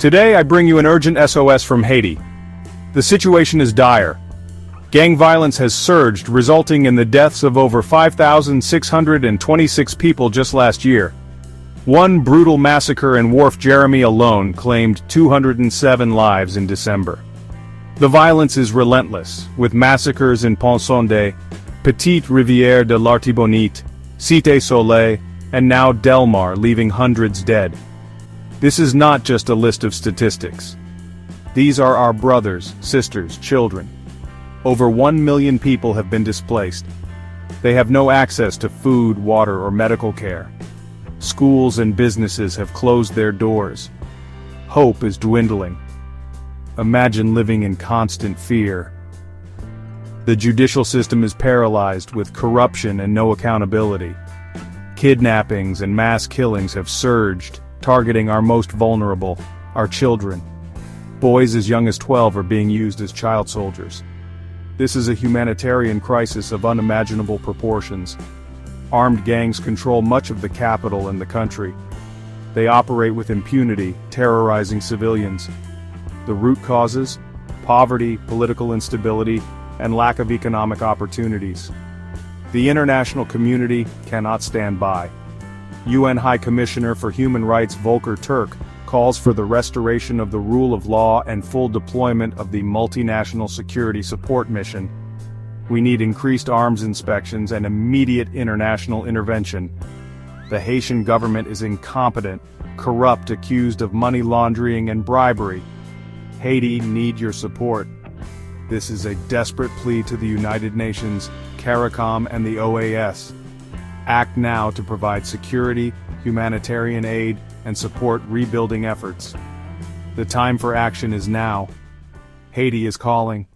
Today I bring you an urgent SOS from Haiti. The situation is dire. Gang violence has surged, resulting in the deaths of over 5,626 people just last year. One brutal massacre in Wharf Jeremy alone claimed 207 lives in December. The violence is relentless, with massacres in Pont-Sonde, Petite Rivière de l'Artibonite, Cité Soleil, and now Delmar, leaving hundreds dead. This is not just a list of statistics. These are our brothers, sisters, children. Over 1 million people have been displaced. They have no access to food, water, or medical care. Schools and businesses have closed their doors. Hope is dwindling. Imagine living in constant fear. The judicial system is paralyzed with corruption and no accountability. Kidnappings and mass killings have surged, targeting our most vulnerable, our children. Boys as young as 12 are being used as child soldiers. This is a humanitarian crisis of unimaginable proportions. Armed gangs control much of the capital and the country. They operate with impunity, terrorizing civilians. The root causes? Poverty, political instability, and lack of economic opportunities. The international community cannot stand by. UN High Commissioner for Human Rights Volker Turk calls for the restoration of the rule of law and full deployment of the Multinational Security Support Mission. We need increased arms inspections and immediate international intervention. The Haitian government is incompetent, corrupt, accused of money laundering and bribery. Haiti need your support. This is a desperate plea to the United Nations, CARICOM, and the OAS. Act now to provide security, humanitarian aid, and support rebuilding efforts. The time for action is now. Haiti is calling.